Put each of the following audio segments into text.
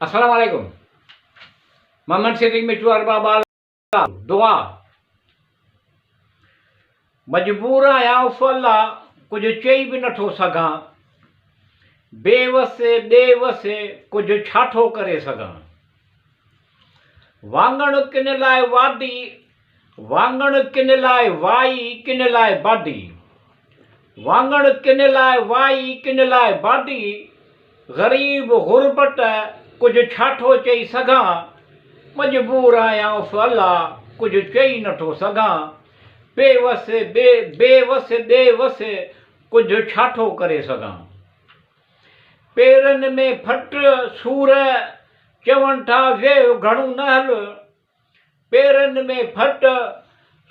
अस्सलाम वालेकुम। मोहम्मद सिद्दीक मिठू अरबाबाल दुआ मजबूर आहियां उफ़ल्ला कुछ चई भी नथो सघां, बेवस कुछ छाठो करे सघां। वांगण किन लाइ वाडी, वांगण किन लाइ वाई, किन लाइ बाडी। वांगण किन लाइ वाई, किन लाइ बाडी। ग़रीब ग़ुरबत कुछ छाठो चई सघां, मजबूर आहियां उफ़ल्ला कुछ चई नथो सघां। बेवस कुछ छाठो करे सघां। पेरनि में फट सूर चवनि था वेह घणो न हल। पेरनि में फट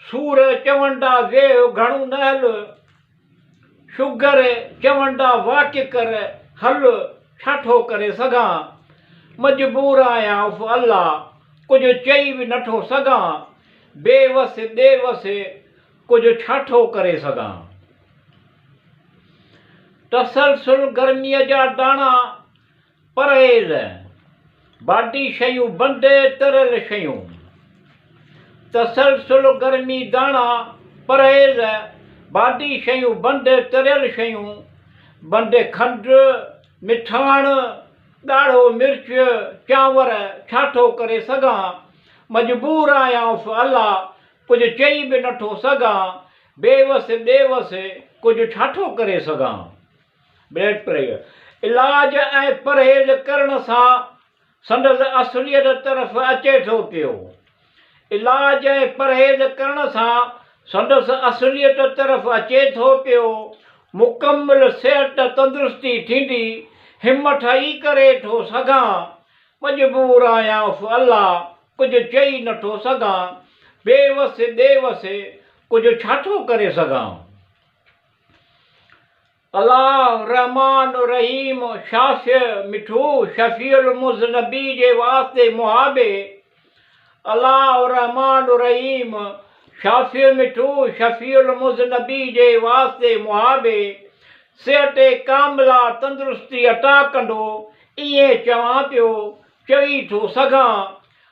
सूर चवनि था वेह घणो न हल। शुगर चवनि था वाच कर हल छाठो करे सघां। मजबूर आहियां उफ़ल्ला कुछ चई बि नथो सघां। बेवस कुछ छाठो करे सघां। तसलसुल गर्मीअ जा दाणा परहेज़, बादी शयूं बंदि तरियल शयूं। तसलसुल गर्मी दाणा परहेज़, बादी शयूं बंदि तरियल शयूं। बंदि खंडु मिठाण ॻाढ़ो मिर्च चांवर छाठो करे सघां। मजबूर आहियां उफ़ल्ला कुछ चई बि नथो सघां। बेवस कुछ छाठो करे सघां। ब्लड प्रेशर इलाज ऐं परहेज़ करण सां संदसि असुलियत तरफ़ अचे थो पियो। इलाज ऐं परहेज़ करण सां संदसि असुलियत तरफ़ अचे थो पियो। मुकमिल सिहत तंदुरुस्ती थींदी, हिमत ई करे थो सघां। मजबूर आहियां उफ़ल्ला कुछ चई नथो सघां। बेवस कुछ छाठो करे सघां। अल्लाह रहमान रहीम शाफ़िअ मिठू शफ़ीउल मुज़नबी जे वास्ते मुहाबे। अल्लाह रहमान रहीम शाफ़िअ मिठू शफ़ीउल मुज़नबी जे वास्ते मुहाबे। सिहत कामिला तंदुरुस्ती अता कंदो, ईअं चवां पियो चई थो सघां।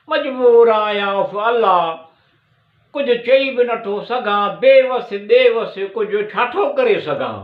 मजबूर आहियां उफ़ल्ला कुछ चई बि नथो सघां। बेवस कुछ छाठो करे सघां।